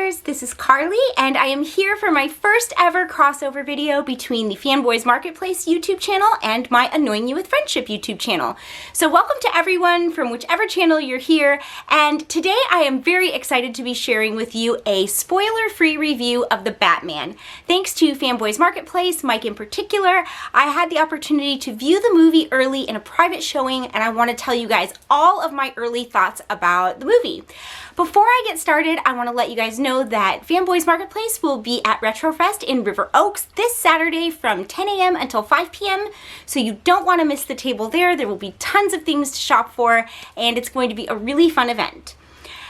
Fanboyers, this is Carly and I am here for my first ever crossover video between the Fanboys Marketplace YouTube channel and my Annoying You with Friendship YouTube channel. So welcome to everyone from whichever channel you're here, and today I am very excited to be sharing with you a spoiler-free review of The Batman. Thanks to Fanboys Marketplace, Mike in particular, I had the opportunity to view the movie early in a private showing and I want to tell you guys all of my early thoughts about the movie. Before I get started, I want to let you guys know that Fanboys Marketplace will be at RetroFest in River Oaks this Saturday from 10 a.m. until 5 p.m. So you don't want to miss the table there. There will be tons of things to shop for and it's going to be a really fun event.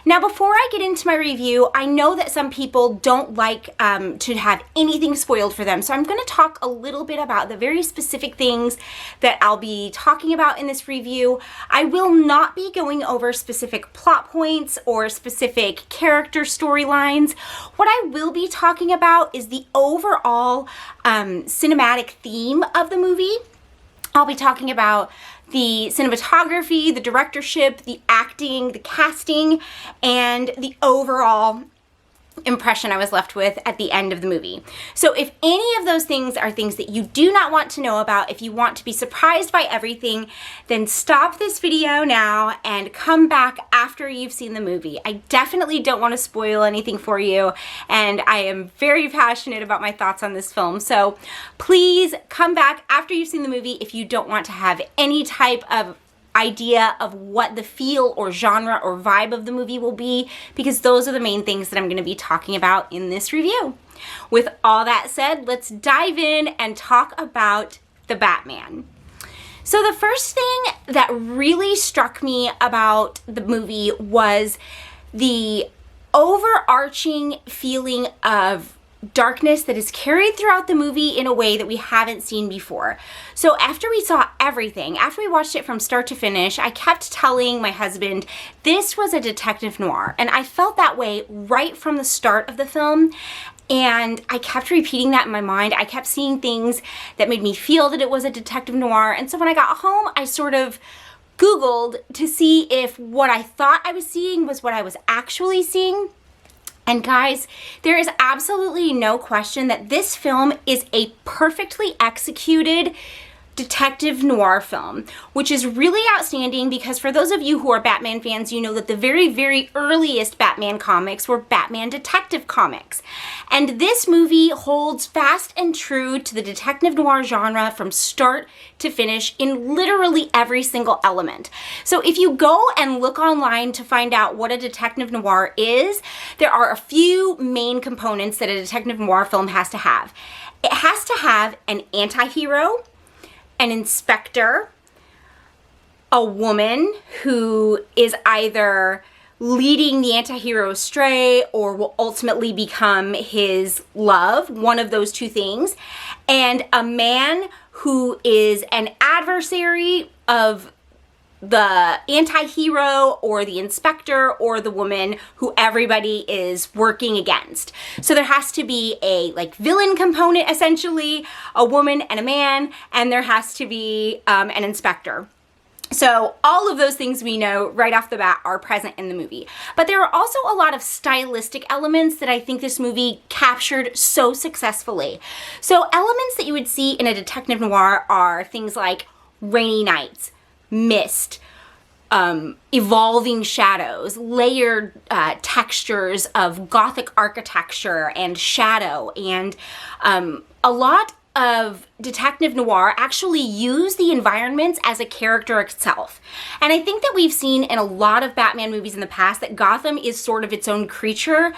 Now, before I get into my review, I know that some people don't like to have anything spoiled for them, so I'm going to talk a little bit about the very specific things that I'll be talking about in this review. I will not be going over specific plot points or specific character storylines. What I will be talking about is the overall cinematic theme of the movie. I'll be talking about the cinematography, the directorship, the acting, the casting, and the overall impression I was left with at the end of the movie. So if any of those things are things that you do not want to know about, if you want to be surprised by everything, then stop this video now and come back after you've seen the movie. I definitely don't want to spoil anything for you, and I am very passionate about my thoughts on this film. So please come back after you've seen the movie if you don't want to have any type of idea of what the feel or genre or vibe of the movie will be, because those are the main things that I'm going to be talking about in this review. With all that said, let's dive in and talk about The Batman. So the first thing that really struck me about the movie was the overarching feeling of darkness that is carried throughout the movie in a way that we haven't seen before. So after we saw everything, after we watched it from start to finish, I kept telling my husband this was a detective noir, and I felt that way right from the start of the film. And I kept repeating that in my mind. I kept seeing things that made me feel that it was a detective noir. And so when I got home, I sort of Googled to see if what I thought I was seeing was what I was actually seeing. And guys, there is absolutely no question that this film is a perfectly executed detective noir film, which is really outstanding because for those of you who are Batman fans, you know that the very, very earliest Batman comics were Batman detective comics. And this movie holds fast and true to the detective noir genre from start to finish in literally every single element. So if you go and look online to find out what a detective noir is, there are a few main components that a detective noir film has to have. It has to have an anti-hero, an inspector, a woman who is either leading the anti-hero astray or will ultimately become his love, one of those two things, and a man who is an adversary of the anti-hero or the inspector or the woman who everybody is working against. So there has to be a villain component, essentially, a woman and a man, and there has to be an inspector. So all of those things we know right off the bat are present in the movie. But there are also a lot of stylistic elements that I think this movie captured so successfully. So elements that you would see in a detective noir are things like rainy nights, mist, evolving shadows, layered textures of Gothic architecture and shadow, and a lot of detective noir actually use the environments as a character itself. And I think that we've seen in a lot of Batman movies in the past that Gotham is sort of its own creature,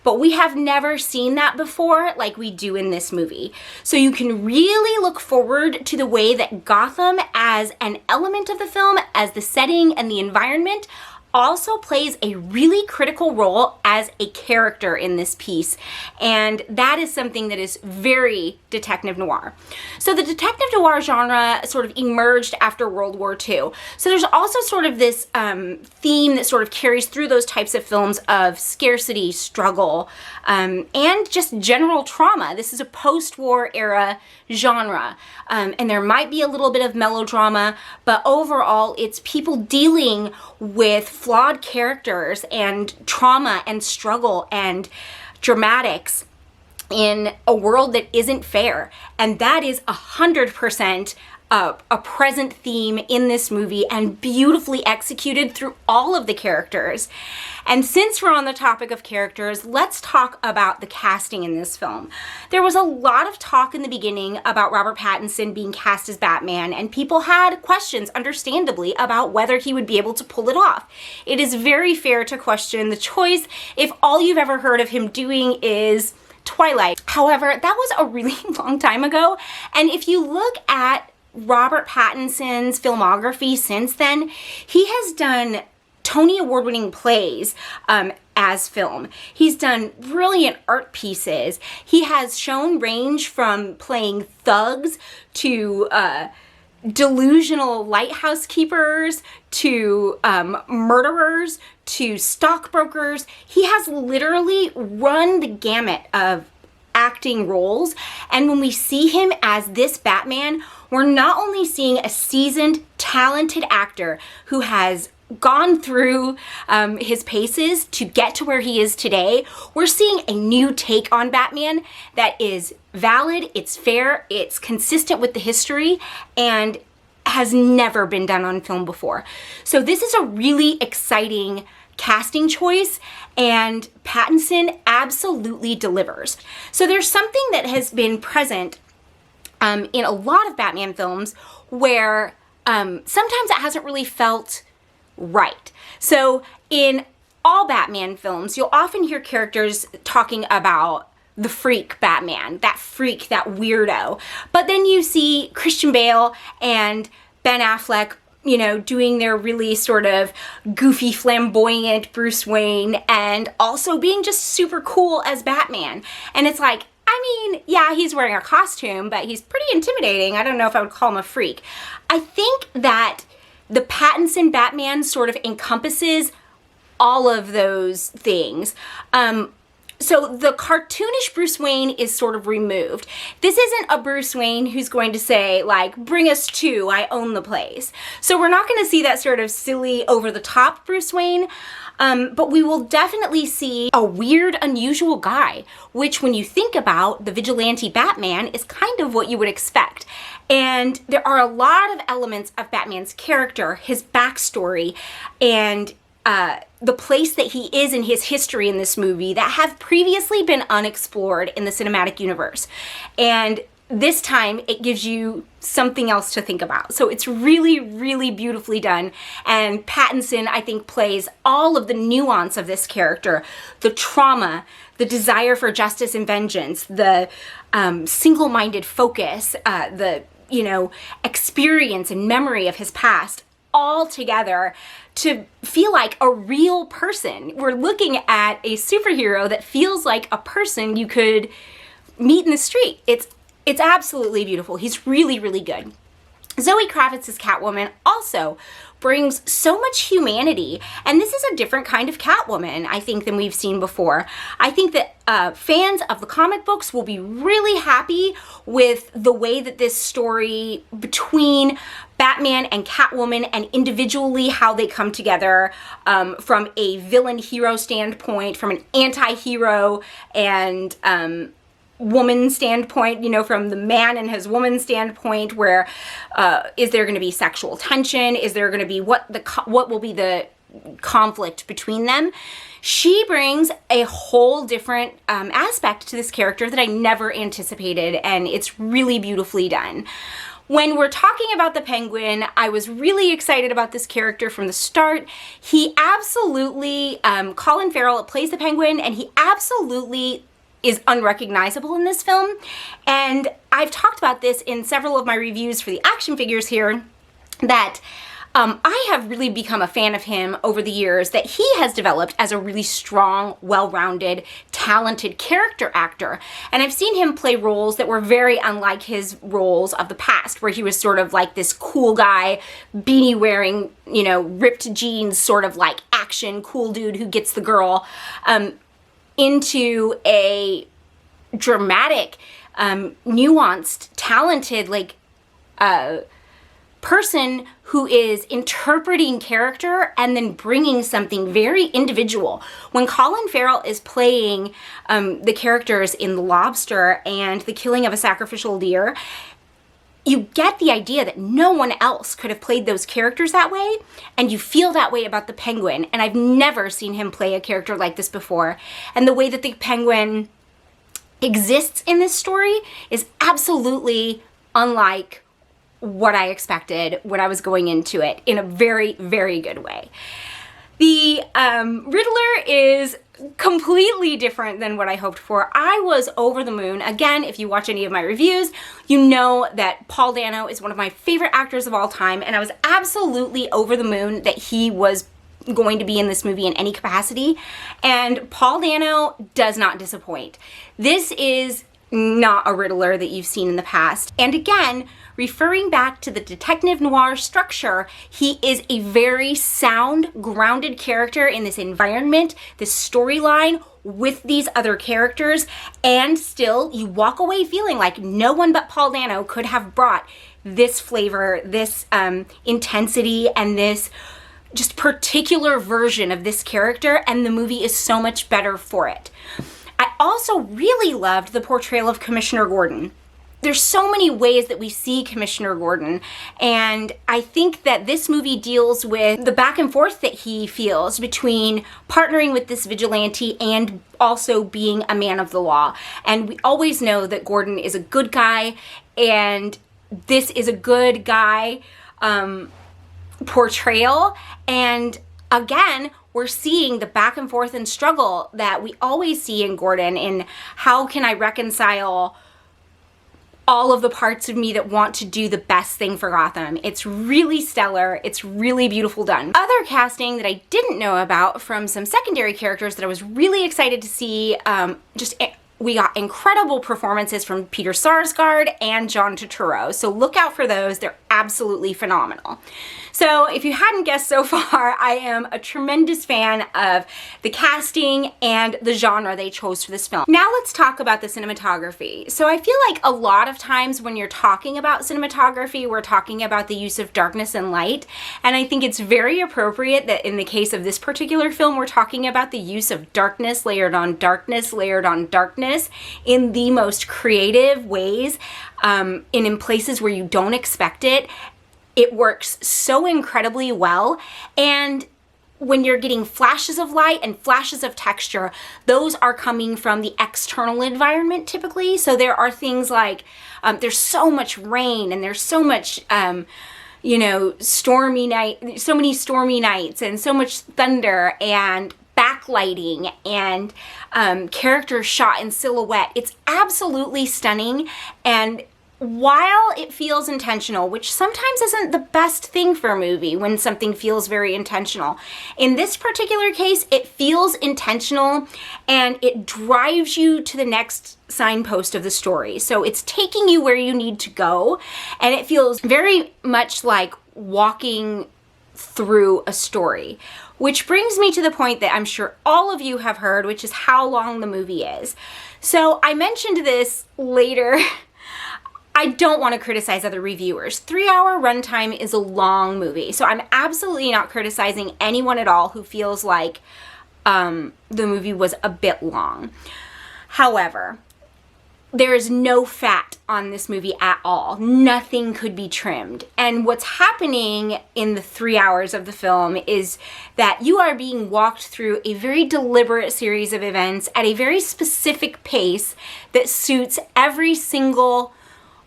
but we have never seen that before like we do in this movie. So you can really look forward to the way that Gotham as an element of the film, as the setting and the environment, also plays a really critical role as a character in this piece. And that is something that is very detective noir. So the detective noir genre sort of emerged after World War II. So there's also sort of this theme that sort of carries through those types of films of scarcity, struggle, and just general trauma. This is a post-war era genre. And there might be a little bit of melodrama, but overall it's people dealing with flawed characters and trauma and struggle and dramatics in a world that isn't fair. And that is 100% a present theme in this movie and beautifully executed through all of the characters. And since we're on the topic of characters, let's talk about the casting in this film. There was a lot of talk in the beginning about Robert Pattinson being cast as Batman, and people had questions, understandably, about whether he would be able to pull it off. It is very fair to question the choice if all you've ever heard of him doing is Twilight. However, that was a really long time ago, and if you look at Robert Pattinson's filmography since then, he has done Tony Award-winning plays as film. He's done brilliant art pieces. He has shown range from playing thugs to delusional lighthouse keepers to murderers to stockbrokers. He has literally run the gamut of acting roles, and when we see him as this Batman, we're not only seeing a seasoned, talented actor who has gone through his paces to get to where he is today, we're seeing a new take on Batman that is valid, it's fair, it's consistent with the history, and has never been done on film before. So this is a really exciting casting choice, and Pattinson absolutely delivers. So there's something that has been present in a lot of Batman films where sometimes it hasn't really felt right. So in all Batman films, you'll often hear characters talking about the freak Batman, that freak, that weirdo. But then you see Christian Bale and Ben Affleck, you know, doing their really sort of goofy, flamboyant Bruce Wayne and also being just super cool as Batman. And it's like, I mean, yeah, he's wearing a costume, but he's pretty intimidating. I don't know if I would call him a freak. I think that the Pattinson Batman sort of encompasses all of those things. So the cartoonish Bruce Wayne is sort of removed. This isn't a Bruce Wayne who's going to say, like, bring us to, I own the place. So we're not going to see that sort of silly, over-the-top Bruce Wayne, but we will definitely see a weird, unusual guy, which when you think about the vigilante Batman is kind of what you would expect. And there are a lot of elements of Batman's character, his backstory, and the place that he is in his history in this movie that have previously been unexplored in the cinematic universe. And this time it gives you something else to think about. So it's really, really beautifully done. And Pattinson, I think, plays all of the nuance of this character, the trauma, the desire for justice and vengeance, the single-minded focus, the, you know, experience and memory of his past, all together to feel like a real person. We're looking at a superhero that feels like a person you could meet in the street. It's absolutely beautiful. He's really, really good. Zoe Kravitz's Catwoman also brings so much humanity, and this is a different kind of Catwoman, I think, than we've seen before. I think that fans of the comic books will be really happy with the way that this story between Batman and Catwoman and individually how they come together from a villain-hero standpoint, from an anti-hero and woman standpoint, you know, from the man and his woman standpoint, where is there going to be sexual tension? Is there going to be what will be the conflict between them? She brings a whole different aspect to this character that I never anticipated, and it's really beautifully done. When we're talking about the Penguin, I was really excited about this character from the start. He absolutely, Colin Farrell plays the Penguin, and he absolutely is unrecognizable in this film. And I've talked about this in several of my reviews for the action figures here, that I have really become a fan of him over the years, that he has developed as a really strong, well-rounded, talented character actor. And I've seen him play roles that were very unlike his roles of the past, where he was sort of like this cool guy, beanie wearing, you know, ripped jeans, sort of like action, cool dude who gets the girl, into a dramatic, nuanced, talented, like, person who is interpreting character and then bringing something very individual. When Colin Farrell is playing the characters in The Lobster and The Killing of a Sacrificial Deer, you get the idea that no one else could have played those characters that way, and you feel that way about the Penguin. And I've never seen him play a character like this before. And the way that the Penguin exists in this story is absolutely unlike what I expected when I was going into it, in a very, very good way. The Riddler is completely different than what I hoped for. I was over the moon. Again, if you watch any of my reviews, you know that Paul Dano is one of my favorite actors of all time, and I was absolutely over the moon that he was going to be in this movie in any capacity, and Paul Dano does not disappoint. This is not a Riddler that you've seen in the past. And again, referring back to the detective noir structure, he is a very sound, grounded character in this environment, this storyline with these other characters, and still you walk away feeling like no one but Paul Dano could have brought this flavor, this intensity, and this just particular version of this character, and the movie is so much better for it. I also really loved the portrayal of Commissioner Gordon. There's so many ways that we see Commissioner Gordon, and I think that this movie deals with the back and forth that he feels between partnering with this vigilante and also being a man of the law. And we always know that Gordon is a good guy, and this is a good guy portrayal. And again, we're seeing the back and forth and struggle that we always see in Gordon, in how can I reconcile all of the parts of me that want to do the best thing for Gotham. It's really stellar. It's really beautiful done. Other casting that I didn't know about from some secondary characters that I was really excited to see, we got incredible performances from Peter Sarsgaard and John Turturro. So look out for those. They're absolutely phenomenal. So if you hadn't guessed so far, I am a tremendous fan of the casting and the genre they chose for this film. Now let's talk about the cinematography. So I feel like a lot of times when you're talking about cinematography, we're talking about the use of darkness and light. And I think it's very appropriate that in the case of this particular film, we're talking about the use of darkness layered on darkness, layered on darkness in the most creative ways, and in places where you don't expect it. It works so incredibly well, and when you're getting flashes of light and flashes of texture, those are coming from the external environment typically. So there are things like, there's so much rain, and there's so much, stormy night, so many stormy nights, and so much thunder, and backlighting, and characters shot in silhouette. It's absolutely stunning, and while it feels intentional, which sometimes isn't the best thing for a movie when something feels very intentional, in this particular case, it feels intentional and it drives you to the next signpost of the story. So it's taking you where you need to go, and it feels very much like walking through a story. Which brings me to the point that I'm sure all of you have heard, which is how long the movie is. So I mentioned this later. I don't want to criticize other reviewers. 3-hour runtime is a long movie, so I'm absolutely not criticizing anyone at all who feels like the movie was a bit long. However, there is no fat on this movie at all. Nothing could be trimmed. And what's happening in the 3 hours of the film is that you are being walked through a very deliberate series of events at a very specific pace that suits every single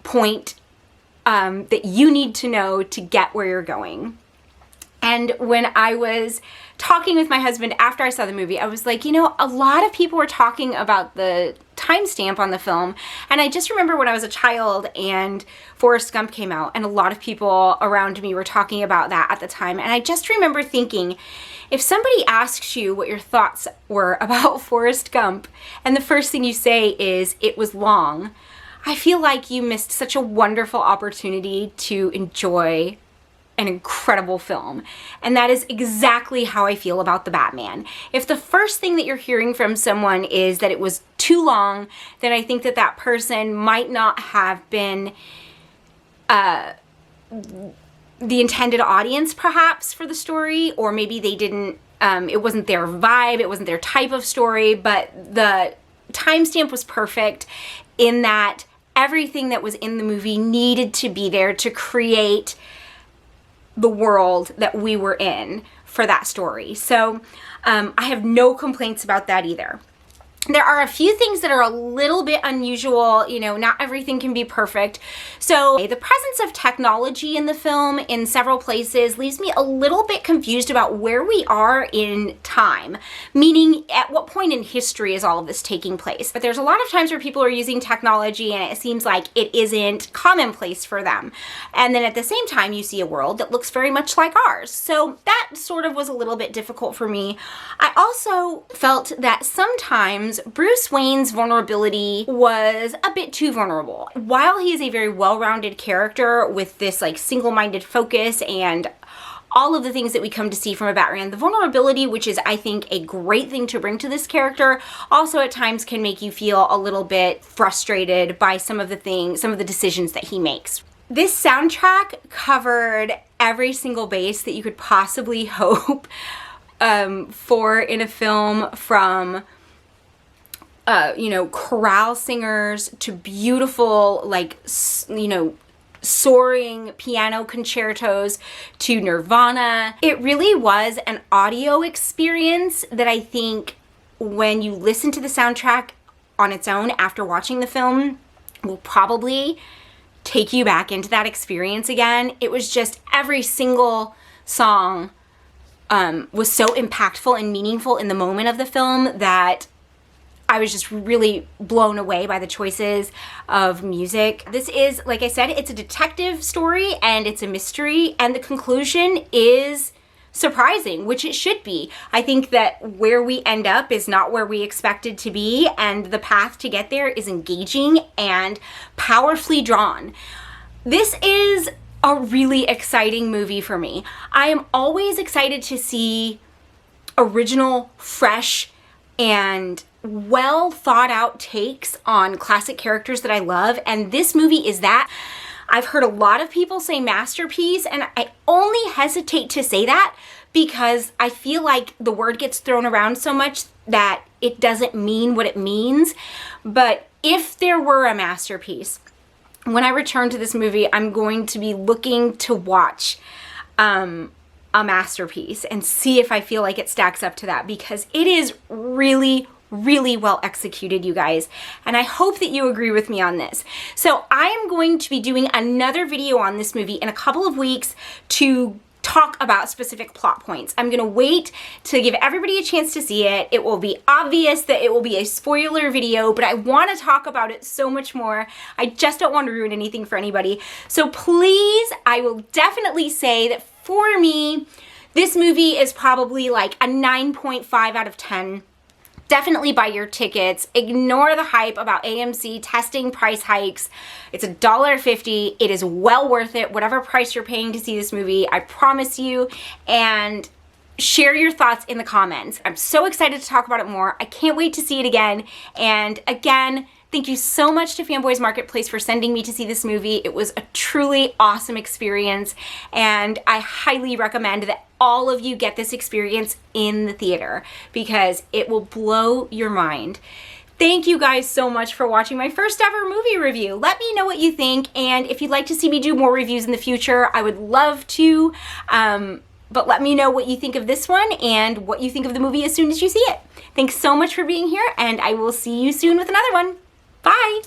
point that you need to know to get where you're going. And when I was talking with my husband after I saw the movie, I was like, a lot of people were talking about the timestamp on the film, and I just remember when I was a child and Forrest Gump came out, and a lot of people around me were talking about that at the time, and I just remember thinking, if somebody asks you what your thoughts were about Forrest Gump, and the first thing you say is, it was long, I feel like you missed such a wonderful opportunity to enjoy an incredible film. And that is exactly how I feel about The Batman. If the first thing that you're hearing from someone is that it was too long, then I think that that person might not have been the intended audience perhaps for the story, or maybe they didn't, it wasn't their vibe, it wasn't their type of story, but the timestamp was perfect in that everything that was in the movie needed to be there to create the world that we were in for that story. So I have no complaints about that either. There are a few things that are a little bit unusual, you know, not everything can be perfect. So the presence of technology in the film in several places leaves me a little bit confused about where we are in time, meaning at what point in history is all of this taking place. But there's a lot of times where people are using technology and it seems like it isn't commonplace for them. And then at the same time, you see a world that looks very much like ours. So that sort of was a little bit difficult for me. I also felt that sometimes Bruce Wayne's vulnerability was a bit too vulnerable. While he is a very well-rounded character with this like single-minded focus and all of the things that we come to see from a Batman, the vulnerability, which is I think a great thing to bring to this character, also at times can make you feel a little bit frustrated by some of the decisions that he makes. This soundtrack covered every single base that you could possibly hope for in a film, from you know, chorale singers to beautiful, like, you know, soaring piano concertos to Nirvana. It really was an audio experience that I think when you listen to the soundtrack on its own after watching the film will probably take you back into that experience again. It was just every single song was so impactful and meaningful in the moment of the film that I was just really blown away by the choices of music. This is, like I said, it's a detective story and it's a mystery, and the conclusion is surprising, which it should be. I think that where we end up is not where we expected to be, and the path to get there is engaging and powerfully drawn. This is a really exciting movie for me. I am always excited to see original, fresh, and well thought out takes on classic characters that I love, and this movie is that. I've heard a lot of people say masterpiece, and I only hesitate to say that because I feel like the word gets thrown around so much that it doesn't mean what it means. But if there were a masterpiece, when I return to this movie, I'm going to be looking to watch a masterpiece and see if I feel like it stacks up to that, because it is really well executed, you guys, and I hope that you agree with me on this. So I am going to be doing another video on this movie in a couple of weeks to talk about specific plot points. I'm gonna wait to give everybody a chance to see it. It will be obvious that it will be a spoiler video, but I want to talk about it so much more. I just don't want to ruin anything for anybody. So please, I will definitely say that for me, this movie is probably like a 9.5 out of 10. Definitely buy your tickets. Ignore the hype about AMC testing price hikes. It's $1.50. It is well worth it, whatever price you're paying to see this movie, I promise you. And share your thoughts in the comments. I'm so excited to talk about it more. I can't wait to see it again. And again, thank you so much to Fanboys Marketplace for sending me to see this movie. It was a truly awesome experience, and I highly recommend that all of you get this experience in the theater because it will blow your mind. Thank you guys so much for watching my first ever movie review. Let me know what you think, and if you'd like to see me do more reviews in the future, I would love to. But let me know what you think of this one and what you think of the movie as soon as you see it. Thanks so much for being here, and I will see you soon with another one. Bye!